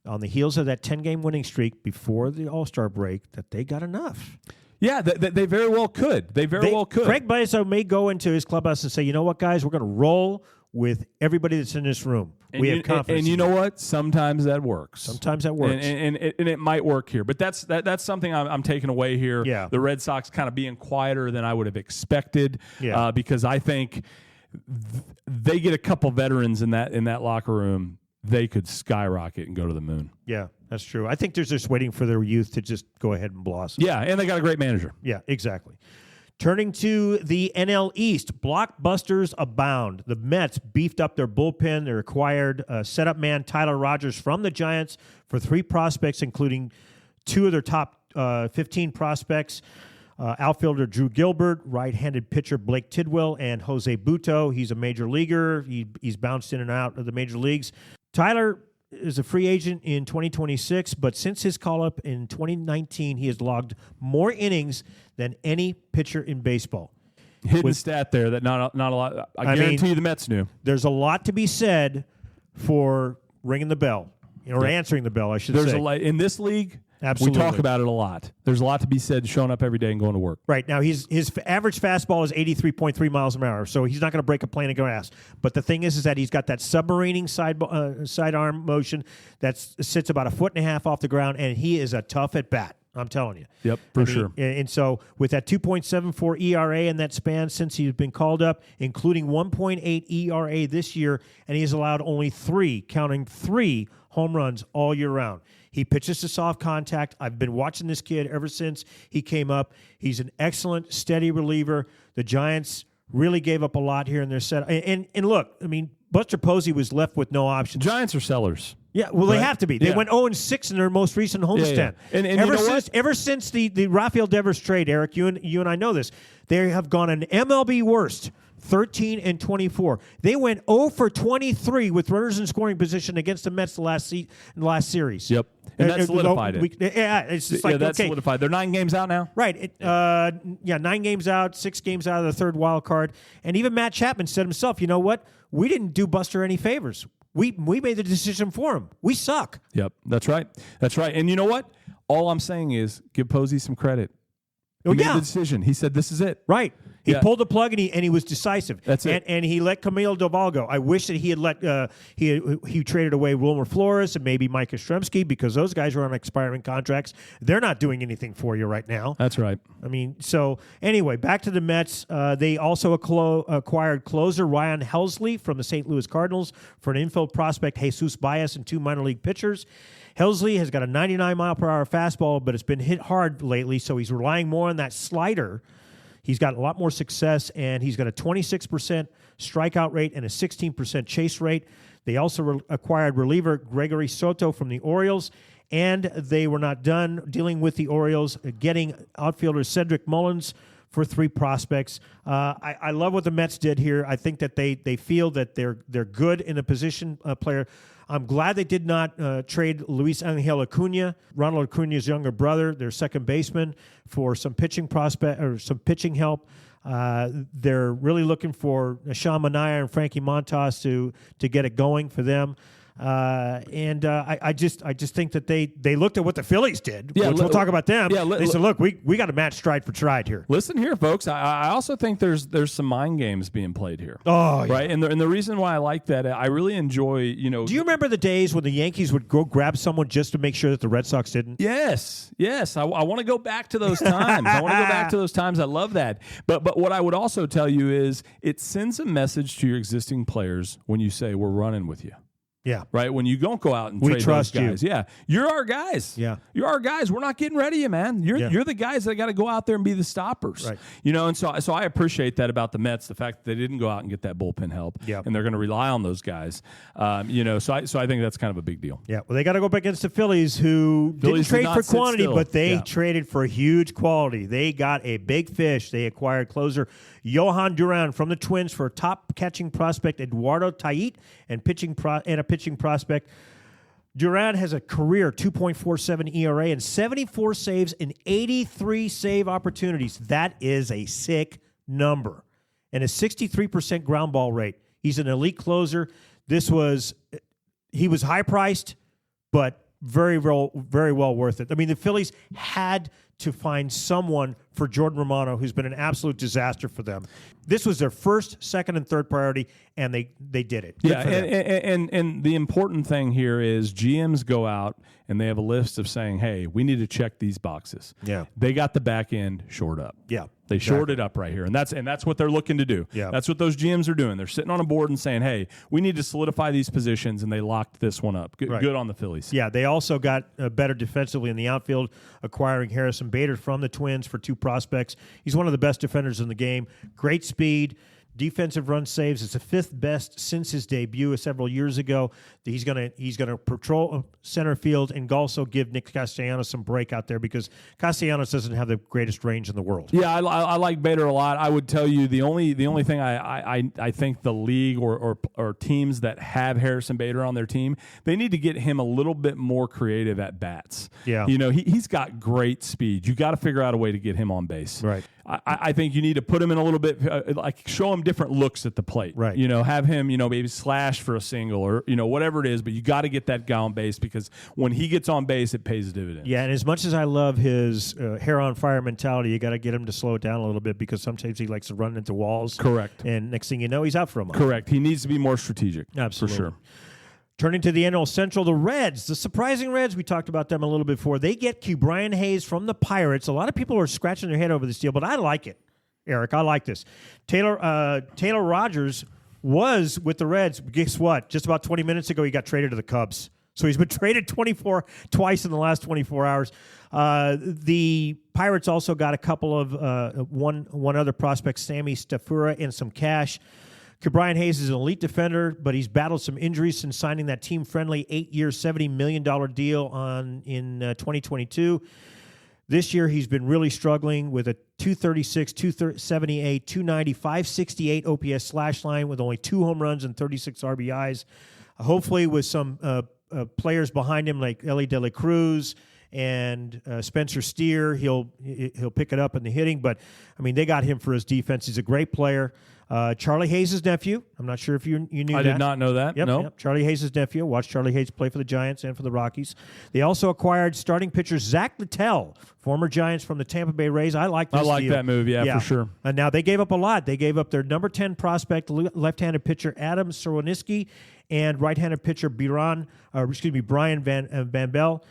B: on the heels of that 10-game winning streak before the All-Star break, that they got enough.
C: Yeah, they very well could. They very well could.
B: Craig Biasau may go into his clubhouse and say, you know what, guys, we're going to roll with everybody that's in this room. We have confidence.
C: And you know what? Sometimes that works.
B: And
C: it might work here. But that's something I'm taking away here.
B: Yeah.
C: The Red Sox kind of being quieter than I would have expected.
B: Yeah.
C: Because I think they get a couple veterans in that locker room, they could skyrocket and go to the moon.
B: Yeah, that's true. I think they're just waiting for their youth to just go ahead and blossom.
C: Yeah, and they got a great manager.
B: Yeah, exactly. Turning to the NL East, blockbusters abound. The Mets beefed up their bullpen. They acquired setup man Tyler Rogers from the Giants for 3 prospects, including 2 of their top 15 prospects. Outfielder Drew Gilbert, right-handed pitcher Blake Tidwell, and Jose Buto. He's a major leaguer. He's bounced in and out of the major leagues. Tyler is a free agent in 2026, but since his call-up in 2019, he has logged more innings than any pitcher in baseball.
C: Hidden stat there that not a lot. I guarantee you the Mets knew.
B: There's a lot to be said for ringing the bell, or answering the bell, I should say.
C: In this league,
B: absolutely.
C: We talk about it a lot. There's a lot to be said showing up every day and going to work.
B: Right. Now, his average fastball is 83.3 miles an hour, so he's not going to break a plane of grass. But the thing is that he's got that submarining sidearm motion that sits about 1.5 feet off the ground, and he is a tough at bat. I'm telling you.
C: Yep, for sure.
B: And so with that 2.74 ERA in that span since he's been called up, including 1.8 ERA this year, and he's allowed only counting three home runs all year round. He pitches to soft contact. I've been watching this kid ever since he came up. He's an excellent, steady reliever. The Giants really gave up a lot here in their set. And look, I mean, Buster Posey was left with no options.
C: Giants are sellers.
B: Yeah, well, they have to be. They went 0-6 in their most recent homestand.
C: And
B: ever since the Rafael Devers trade, Eric, you and I know this, they have gone an MLB worst, 13-24. They went 0-23 with runners in scoring position against the Mets the last series.
C: Yep, and that solidified it.
B: It's just like,
C: that's solidified. They're 9 games out now.
B: Right. 9 games out, 6 games out of the third wild card. And even Matt Chapman said himself, you know what? We didn't do Buster any favors. We made the decision for him. We suck.
C: Yep, that's right. That's right. And you know what? All I'm saying is give Posey some credit. He made the decision. He said, "This is it."
B: Right. He pulled the plug and he was decisive.
C: That's it.
B: And he let Camilo Doval go. I wish that he had let he traded away Wilmer Flores and maybe Mike Yastrzemski because those guys are on expiring contracts. They're not doing anything for you right now.
C: That's right.
B: I mean, so anyway, back to the Mets. They also acquired closer Ryan Helsley from the St. Louis Cardinals for an infield prospect, Jesus Baez, and 2 minor league pitchers. Helsley has got a 99-mile-per-hour fastball, but it's been hit hard lately, so he's relying more on that slider. He's got a lot more success, and he's got a 26% strikeout rate and a 16% chase rate. They also acquired reliever Gregory Soto from the Orioles, and they were not done dealing with the Orioles, getting outfielder Cedric Mullins for 3 prospects. I love what the Mets did here. I think that they feel that they're good in a position player. I'm glad they did not trade Luis Angel Acuna, Ronald Acuna's younger brother, their second baseman, for some pitching prospect or some pitching help. They're really looking for Sean Manaea and Frankie Montas to get it going for them. I just think that they looked at what the Phillies did.
C: Yeah,
B: we'll talk about them.
C: Yeah,
B: they said, look, we got to match stride for stride here.
C: Listen here, folks. I also think there's some mind games being played here.
B: Oh,
C: right.
B: Yeah.
C: And the reason why I like that, I really enjoy.
B: Do you remember the days when the Yankees would go grab someone just to make sure that the Red Sox didn't?
C: Yes. I want to go back to those times. I love that. But what I would also tell you is it sends a message to your existing players when you say we're running with you.
B: Yeah.
C: Right? When you don't go out and
B: we
C: trade
B: trust
C: those guys.
B: you.
C: Yeah. You're our guys.
B: Yeah.
C: You're our guys. We're not getting rid of you, man. You're the guys that got to go out there and be the stoppers.
B: Right.
C: And so I appreciate that about the Mets, the fact that they didn't go out and get that bullpen help.
B: Yeah.
C: And they're going to rely on those guys. So I think that's kind of a big deal.
B: Yeah. Well, they got to go up against the Phillies, who didn't trade for quantity, but they traded for huge quality. They got a big fish. They acquired closer Johan Duran from the Twins for top catching prospect Eduardo Tait and a pitching prospect. Duran has a career 2.47 ERA and 74 saves in 83 save opportunities. That is a sick number. And a 63% ground ball rate. He's an elite closer. He was high priced, but very well worth it. I mean, the Phillies had to find someone for Jordan Romano, who's been an absolute disaster for them. This was their first, second, and third priority, and they did it.
C: Yeah, and the important thing here is GMs go out and they have a list of saying, hey, we need to check these boxes.
B: Yeah.
C: They got the back end shored up.
B: Yeah.
C: They shored it up right here, and that's what they're looking to do.
B: Yeah.
C: That's what those GMs are doing. They're sitting on a board and saying, hey, we need to solidify these positions, and they locked this one up. Good on the Phillies.
B: Yeah, they also got better defensively in the outfield, acquiring Harrison Bader from the Twins for 2 prospects. He's one of the best defenders in the game. Great speed. Defensive run saves. It's the 5th best since his debut several years ago. He's gonna patrol center field and also give Nick Castellanos some break out there because Castellanos doesn't have the greatest range in the world.
C: Yeah, I like Bader a lot. I would tell you the only thing I think the league or teams that have Harrison Bader on their team, they need to get him a little bit more creative at bats.
B: Yeah,
C: he's got great speed. You got to figure out a way to get him on base.
B: Right.
C: I think you need to put him in a little bit, show him different looks at the plate.
B: Right.
C: Have him, maybe slash for a single or, whatever it is, but you got to get that guy on base because when he gets on base, it pays a dividend.
B: Yeah, and as much as I love his hair on fire mentality, you got to get him to slow it down a little bit because sometimes he likes to run into walls.
C: Correct.
B: And next thing you know, he's out for a month.
C: Correct. He needs to be more strategic.
B: Absolutely.
C: For sure.
B: Turning to the NL Central, the Reds, the surprising Reds, we talked about them a little bit before. They get Brian Hayes from the Pirates. A lot of people are scratching their head over this deal, but I like it, Aric. I like this. Taylor Rogers was with the Reds. Guess what? Just about 20 minutes ago, he got traded to the Cubs. So he's been traded twice in the last 24 hours. The Pirates also got a couple of one other prospect, Sammy Stafura, and some cash. Brian Hayes is an elite defender, but he's battled some injuries since signing that team-friendly 8-year, $70 million deal in 2022. This year, he's been really struggling with a 236, 278, 290, 568 OPS slash line with only 2 home runs and 36 RBIs. Hopefully, with some players behind him like Ellie De La Cruz and Spencer Steer, he'll pick it up in the hitting. But, I mean, they got him for his defense. He's a great player. Charlie Hayes' nephew. I'm not sure if you knew that.
C: I did not know that.
B: Yep,
C: no.
B: Yep. Charlie Hayes' nephew. Watched Charlie Hayes play for the Giants and for the Rockies. They also acquired starting pitcher Zach Littell, former Giants from the Tampa Bay Rays. I like this deal.
C: That move, yeah, for sure.
B: And now they gave up a lot. They gave up their number 10 prospect, left-handed pitcher Adam Soroniski, and right-handed pitcher Brian Van Bell.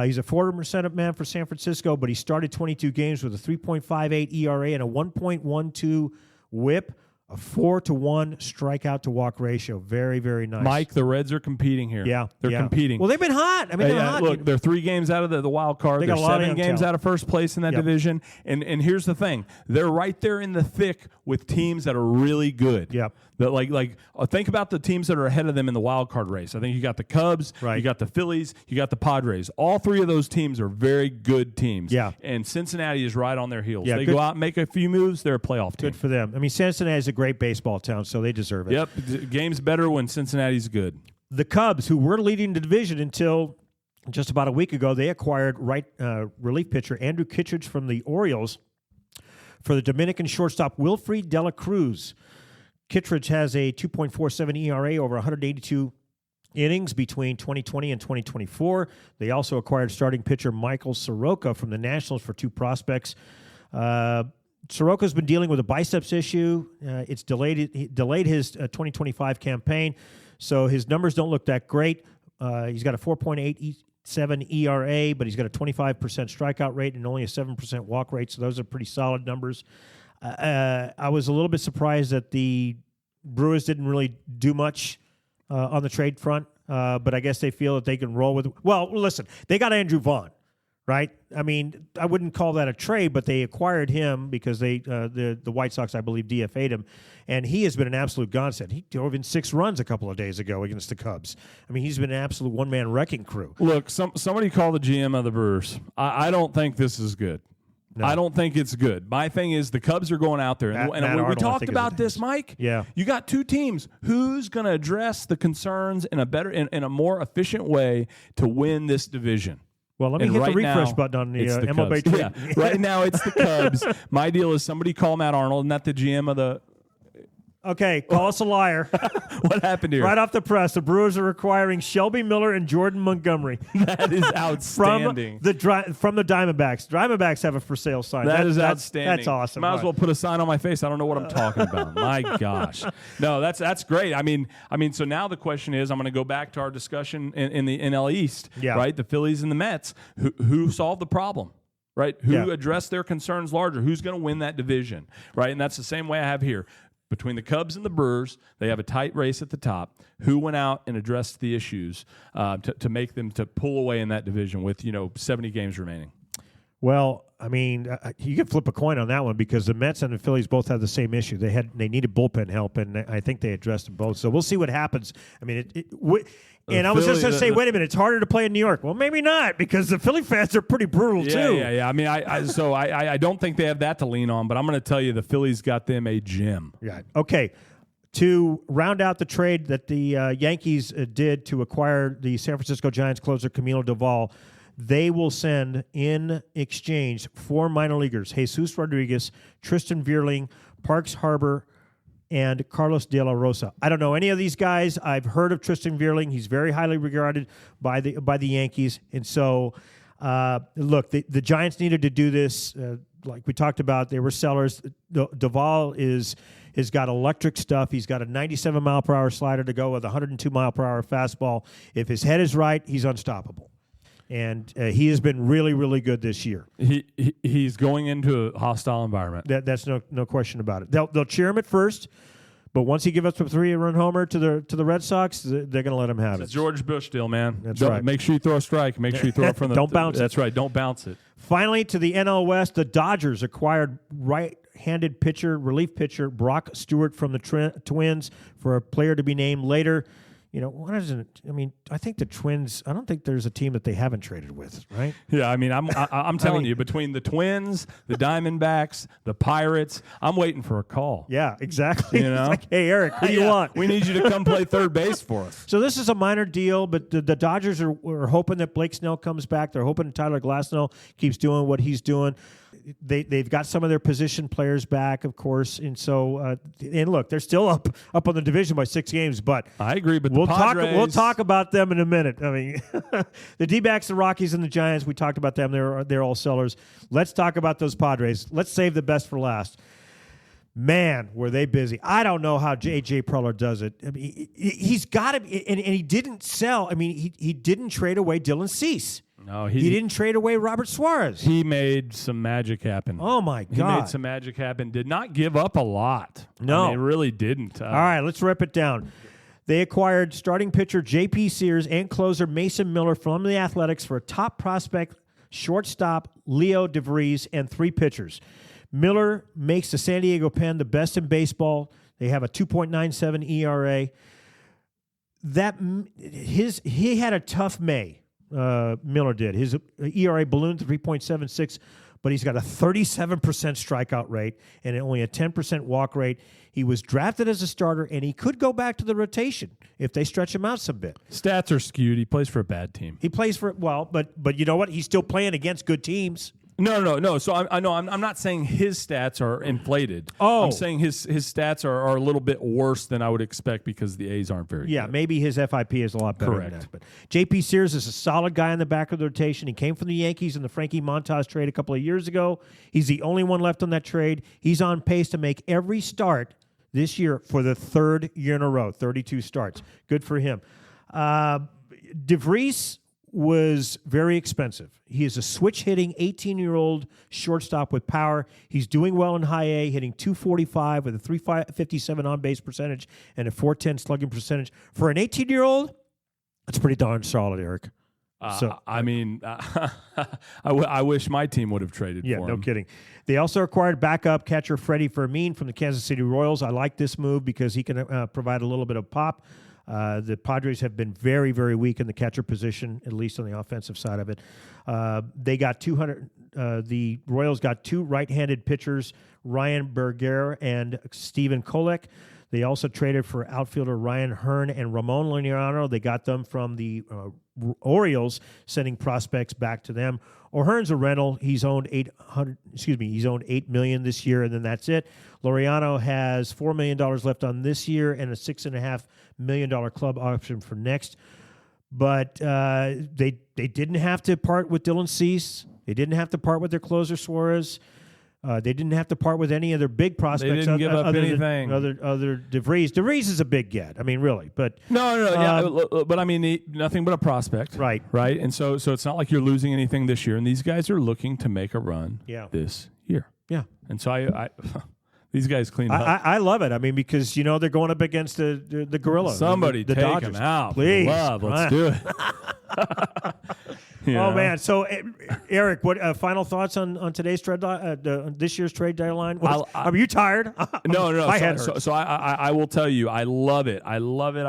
B: He's a former setup man for San Francisco, but he started 22 games with a 3.58 ERA and a 1.12 WHIP. A 4-to-1 strikeout to walk ratio. Very, very nice.
C: Mike, the Reds are competing here.
B: Yeah.
C: They're competing.
B: Well, they've been hot. I mean, they're hot.
C: Look, they're 3 games out of the wild card. They're 7 games out of first place in that division. And here's the thing. They're right there in the thick with teams that are really good.
B: Yep.
C: That think about the teams that are ahead of them in the wild card race. I think you got the Cubs, you got the Phillies, you got the Padres. All 3 of those teams are very good teams.
B: Yeah.
C: And Cincinnati is right on their heels.
B: Yeah,
C: they go out and make a few moves, they're a playoff team.
B: Good for them. I mean, Cincinnati is a great baseball town, so they deserve it.
C: Yep. Game's better when Cincinnati's good.
B: The Cubs, who were leading the division until just about a week ago, they acquired relief pitcher Andrew Kittredge from the Orioles for the Dominican shortstop Wilfred De La Cruz. Kittredge has a 2.47 ERA over 182 innings between 2020 and 2024. They also acquired starting pitcher Michael Soroka from the Nationals for 2 prospects. Soroka's been dealing with a biceps issue. It's delayed his 2025 campaign, so his numbers don't look that great. He's got a 4.87 ERA, but he's got a 25% strikeout rate and only a 7% walk rate, so those are pretty solid numbers. I was a little bit surprised that the Brewers didn't really do much on the trade front, but I guess they feel that they can roll with. Well, listen, they got Andrew Vaughn, right? I mean, I wouldn't call that a trade, but they acquired him because the White Sox, I believe, DFA'd him, and he has been an absolute godsend. He drove in 6 runs a couple of days ago against the Cubs. I mean, he's been an absolute one-man wrecking crew.
C: Look, somebody call the GM of the Brewers. I don't think this is good. No. I don't think it's good. My thing is the Cubs are going out there. And we talked about this, Mike.
B: Yeah.
C: You got 2 teams. Who's going to address the concerns in a more efficient way to win this division?
B: Well, let me hit the refresh button on the MLB trade.
C: Yeah. Right now, it's the Cubs. My deal is somebody call Matt Arnold, not the GM of the.
B: Okay, call us a liar.
C: What happened here?
B: Right off the press, the Brewers are acquiring Shelby Miller and Jordan Montgomery.
C: That is outstanding.
B: From the Diamondbacks. Diamondbacks have a for sale sign.
C: That's outstanding.
B: That's awesome.
C: Might as well put a sign on my face. I don't know what I'm talking about. My gosh. No, that's great. I mean, so now the question is, I'm going to go back to our discussion in the NL East, right? The Phillies and the Mets. Who solved the problem? Right? Who addressed their concerns larger? Who's going to win that division? Right? And that's the same way I have here. Between the Cubs and the Brewers, they have a tight race at the top. Who went out and addressed the issues to make them to pull away in that division with 70 games remaining?
B: Well, I mean, you could flip a coin on that one because the Mets and the Phillies both have the same issue. They needed bullpen help, and I think they addressed them both. So we'll see what happens. I mean, I was just going to say, wait a minute, it's harder to play in New York. Well, maybe not because the Philly fans are pretty brutal too.
C: Yeah. I mean, I don't think they have that to lean on, but I'm going to tell you the Phillies got them a gem.
B: Yeah. Okay. To round out the trade that the Yankees did to acquire the San Francisco Giants closer Camilo Doval, they will send in exchange 4 minor leaguers: Jesus Rodriguez, Tristan Vierling, Parks Harbor, and Carlos De La Rosa. I don't know any of these guys. I've heard of Tristan Vierling. He's very highly regarded by the Yankees. And so, look, the Giants needed to do this. like we talked about, they were sellers. Duvall has got electric stuff. He's got a 97 mile per hour slider to go with a 102 mile per hour fastball. If his head is right, he's unstoppable. And he has been really, really good this year.
C: He's going into a hostile environment.
B: That's no question about it. They'll cheer him at first, but once he gives up a 3-run homer to the Red Sox, they're going to let him have
C: It's
B: it.
C: a George Bush deal, man.
B: That's right.
C: Make sure you throw a strike. Make sure you throw it from the.
B: Don't bounce it.
C: That's right. Don't bounce it.
B: Finally, to the NL West, the Dodgers acquired right-handed relief pitcher Brock Stewart from the Twins for a player to be named later. You know, what is it? I mean, I think the Twins. I don't think there's a team that they haven't traded with, right?
C: Yeah, I mean, I'm telling you, between the Twins, the Diamondbacks, the Pirates, I'm waiting for a call.
B: Yeah, exactly.
C: You know?
B: It's like, hey, Aric, who do you want?
C: We need you to come play third base for us.
B: So this is a minor deal, but the Dodgers are hoping that Blake Snell comes back. They're hoping Tyler Glasnow keeps doing what he's doing. They've got some of their position players back, of course, and so and look, they're still up on the division by 6 games. But
C: I agree, but
B: we'll talk about them in a minute. I mean, the D-backs, the Rockies, and the Giants. We talked about them. They're all sellers. Let's talk about those Padres. Let's save the best for last. Man, were they busy. I don't know how J.J. Preller does it. I mean, he's got to – and he didn't sell. I mean, he didn't trade away Dylan Cease.
C: No,
B: he didn't trade away Robert Suarez.
C: He made some magic happen.
B: Oh, my God.
C: He made some magic happen. Did not give up a lot.
B: No.
C: I mean, really didn't.
B: All right, let's rip it down. They acquired starting pitcher J.P. Sears and closer Mason Miller from the Athletics for a top prospect, shortstop Leo DeVries, and 3 pitchers. Miller makes the San Diego Pen the best in baseball. They have a 2.97 ERA. He had a tough May. Miller did. His ERA ballooned to 3.76, but he's got a 37% strikeout rate and only a 10% walk rate. He was drafted as a starter, and he could go back to the rotation if they stretch him out some bit.
C: Stats are skewed. He plays for a bad team.
B: He plays for but you know what? He's still playing against good teams.
C: No. So I'm not saying his stats are inflated.
B: Oh.
C: I'm saying his stats are a little bit worse than I would expect because the A's aren't very good.
B: Maybe his FIP is a lot better
C: Correct.
B: than that. But J.P. Sears is a solid guy in the back of the rotation. He came from the Yankees in the Frankie Montas trade a couple of years ago. He's the only one left on that trade. He's on pace to make every start this year for the 3rd year in a row, 32 starts. Good for him. DeVries was very expensive. He is a switch-hitting 18-year-old shortstop with power. He's doing well in high A, hitting .245 with a .357 on-base percentage and a .410 slugging percentage. For an 18-year-old, that's pretty darn solid, Aric.
C: I mean, I wish my team would have traded for him.
B: Yeah, no kidding. They also acquired backup catcher Freddie Fermin from the Kansas City Royals. I like this move because he can provide a little bit of pop. The Padres have been very, very weak in the catcher position, at least on the offensive side of it. They got the Royals got 2 right-handed pitchers, Ryan Berger and Stephen Kolek. They also traded for outfielder Ryan Hearn and Ramon Liniano. They got them from the Orioles, sending prospects back to them. O'Hearn's a rental. He's owned $8 million this year, and then that's it. Loriano has $4 million left on this year and a $6.5 million club option for next. But they didn't have to part with Dylan Cease. They didn't have to part with their closer Suarez. They didn't have to part with any of their big prospects.
C: They didn't give up anything.
B: Other DeVries. DeVries is a big get. I mean, really. But
C: but I mean, nothing but a prospect.
B: Right.
C: And so it's not like you're losing anything this year. And these guys are looking to make a run this year.
B: Yeah.
C: And so I these guys cleaned up.
B: I love it. I mean, because, they're going up against the gorilla.
C: Somebody
B: the
C: take
B: Dodgers.
C: them out.
B: Please.
C: Let's do it.
B: Oh, man. So, Aric, what final thoughts on today's trade, this year's trade deadline? Are you tired?
C: No.
B: My head hurts.
C: So I will tell you, I love it. I love it.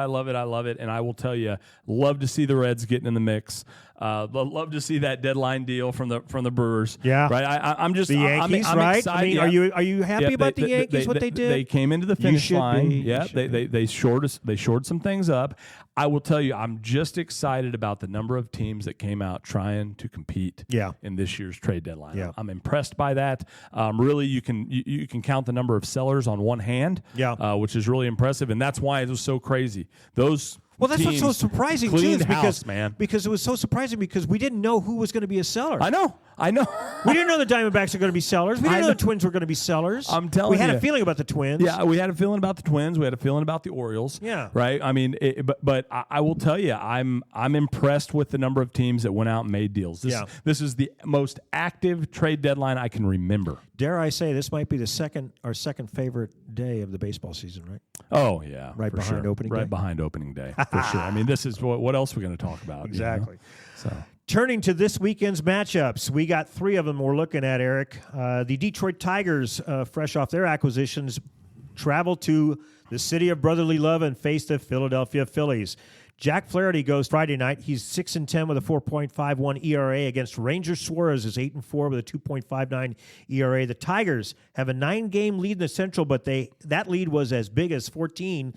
C: And I will tell you, love to see the Reds getting in the mix. Love to see that deadline deal from the Brewers.
B: Yeah.
C: Right. I'm just
B: the Yankees,
C: I'm
B: right?
C: excited.
B: I mean, are you happy about the Yankees? What they did?
C: They came into the finish line.
B: Be.
C: Yeah. They shored some things up. I will tell you, I'm just excited about the number of teams that came out trying to compete. In this year's trade deadline.
B: Yeah.
C: I'm impressed by that. Really, you can count the number of sellers on one hand. Which is really impressive, and that's why it was so crazy.
B: That's what's so surprising too,
C: because
B: it was so surprising because we didn't know who was going to be a seller.
C: I know. I know.
B: We didn't know the Diamondbacks are going to be sellers. We didn't know the Twins were going to be sellers.
C: I'm telling you.
B: We had a feeling about the Twins.
C: Yeah, we had a feeling about the Twins. We had a feeling about the Orioles.
B: Yeah.
C: Right? I mean, but I will tell you, I'm impressed with the number of teams that went out and made deals. This is the most active trade deadline I can remember.
B: Dare I say, this might be our second favorite day of the baseball season, right?
C: Oh, yeah.
B: Right behind opening day?
C: Right behind opening day, for sure. I mean, this is what else are we going to talk about?
B: Exactly.
C: You know? So.
B: Turning to this weekend's matchups, we got 3 of them we're looking at, Aric. The Detroit Tigers, fresh off their acquisitions, travel to the city of brotherly love and face the Philadelphia Phillies. Jack Flaherty goes Friday night. He's 6-10 with a 4.51 ERA against Ranger Suarez is 8-4 with a 2.59 ERA. The Tigers have a 9-game lead in the Central, but that lead was as big as 14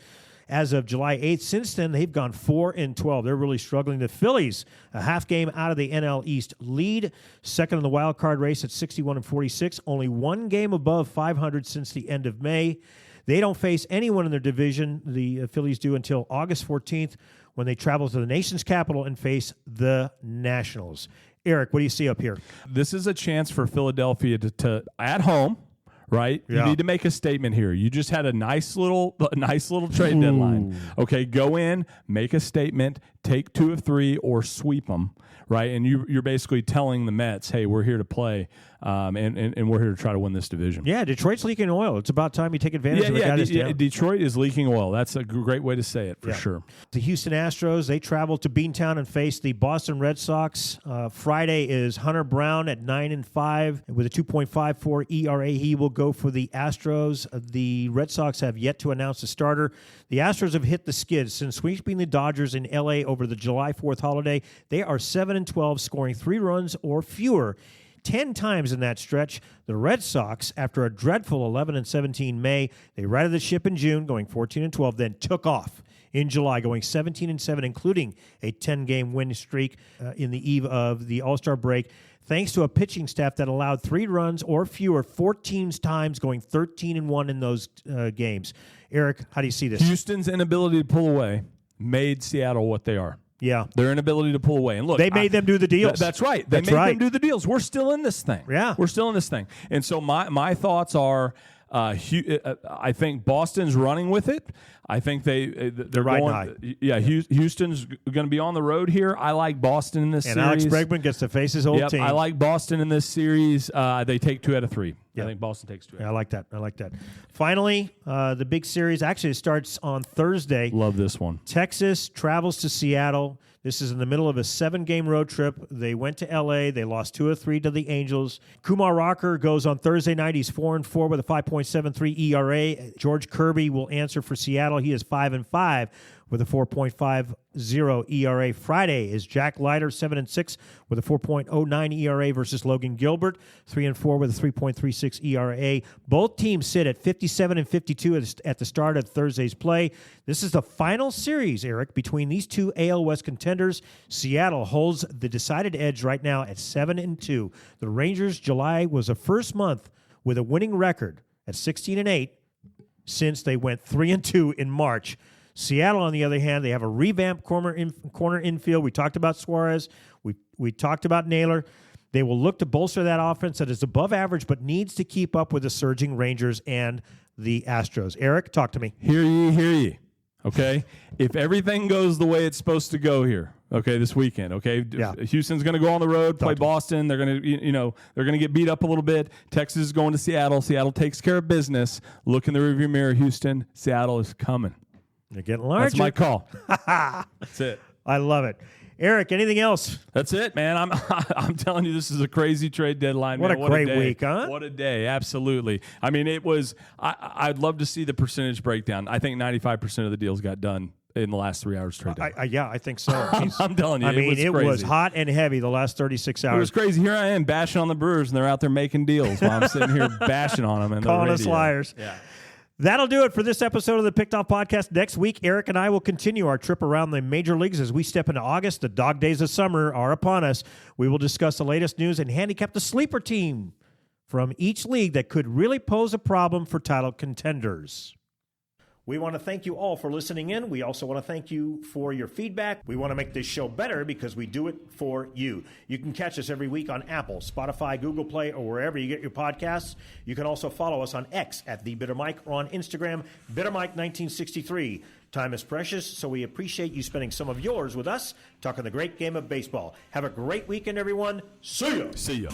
B: as of July 8th. Since then, they've gone 4-12. They're really struggling. The Phillies, a half game out of the NL East lead, second in the wild card race at 61-46, only 1 game above 500 since the end of May. They don't face anyone in their division, the Phillies do, until August 14th when they travel to the nation's capital and face the Nationals. Aric, what do you see up here?
C: This is a chance for Philadelphia to at home, right?
B: Yeah.
C: You need to make a statement here. You just had a nice little trade deadline. Okay, go in, make a statement, take 2 of 3 or sweep them, right? And you're basically telling the Mets, hey, we're here to play, and we're here to try to win this division.
B: Yeah, Detroit's leaking oil. It's about time you take advantage of the guy that's down.
C: Detroit is leaking oil. That's a great way to say it, for sure.
B: The Houston Astros, they travel to Beantown and face the Boston Red Sox. Friday is Hunter Brown at 9-5 with a 2.54 ERA. He will go for the Astros. The Red Sox have yet to announce a starter. The Astros have hit the skids since sweeping the Dodgers in L.A. over the July 4th holiday. They are 7-12, scoring 3 runs or fewer 10 times in that stretch. The Red Sox, after a dreadful 11-17 May, they righted the ship in June, going 14-12, then took off in July, going 17-7, including a 10-game win streak in the eve of the All-Star break, thanks to a pitching staff that allowed 3 runs or fewer 14 times, going 13-1 in those games. Aric, how do you see this?
C: Houston's inability to pull away made Seattle what they are.
B: Yeah.
C: Their inability to pull away. And look,
B: they made them do the deals.
C: That's right. They made them do the deals. We're still in this thing.
B: Yeah.
C: We're still in this thing. And so my thoughts are, I think Boston's running with it. I think they're
B: riding
C: going.
B: high.
C: Yeah, Houston's going to be on the road here. I like Boston in this series.
B: And Alex Bregman gets to face his old team.
C: I like Boston in this series. They take 2 out of 3.
B: Yeah.
C: I think Boston takes 2 out of 3.
B: I like that. Finally, the big series actually starts on Thursday.
C: Love this one.
B: Texas travels to Seattle. This is in the middle of a 7-game road trip. They went to L.A. They lost 2 of 3 to the Angels. Kumar Rocker goes on Thursday night. He's 4-4 with a 5.73 ERA. George Kirby will answer for Seattle. He is 5-5 with a 4.50 ERA. Friday is Jack Leiter, 7-6 with a 4.09 ERA versus Logan Gilbert, 3-4 with a 3.36 ERA. Both teams sit at 57 and 52 at the start of Thursday's play. This is the final series, Aric, between these 2 AL West contenders. Seattle holds the decided edge right now at 7-2. The Rangers' July was the first month with a winning record at 16-8 since they went 3-2 in March. Seattle, on the other hand, they have a revamped corner infield. We talked about Suarez. We talked about Naylor. They will look to bolster that offense that is above average but needs to keep up with the surging Rangers and the Astros. Aric, talk to me.
C: Hear ye. Okay? If everything goes the way it's supposed to go here, okay, this weekend, okay?
B: Yeah.
C: Houston's going to go on the road, play Boston. They're going to, they're going to get beat up a little bit. Texas is going to Seattle. Seattle takes care of business. Look in the rearview mirror, Houston. Seattle is coming.
B: They're getting larger.
C: That's my call. That's it.
B: I love it. Aric, anything else?
C: That's it, man. I'm telling you, this is a crazy trade deadline.
B: What
C: man.
B: a great week, huh?
C: What a day. Absolutely. I mean, it was I'd love to see the percentage breakdown. I think 95% of the deals got done in the last 3 hours trade deadline.
B: Yeah, I think so.
C: I'm telling you,
B: it was hot and heavy the last 36 hours.
C: It was crazy. Here I am bashing on the Brewers, and they're out there making deals while I'm sitting here bashing on them. And
B: calling us liars.
C: Yeah.
B: That'll do it for this episode of the Picked Off Podcast. Next week, Aric and I will continue our trip around the major leagues as we step into August. The dog days of summer are upon us. We will discuss the latest news and handicap the sleeper team from each league that could really pose a problem for title contenders. We want to thank you all for listening in. We also want to thank you for your feedback. We want to make this show better because we do it for you. You can catch us every week on Apple, Spotify, Google Play, or wherever you get your podcasts. You can also follow us on X at The Bitter Mike or on Instagram, BitterMike1963. Time is precious, so we appreciate you spending some of yours with us talking the great game of baseball. Have a great weekend, everyone. See ya.
C: See ya.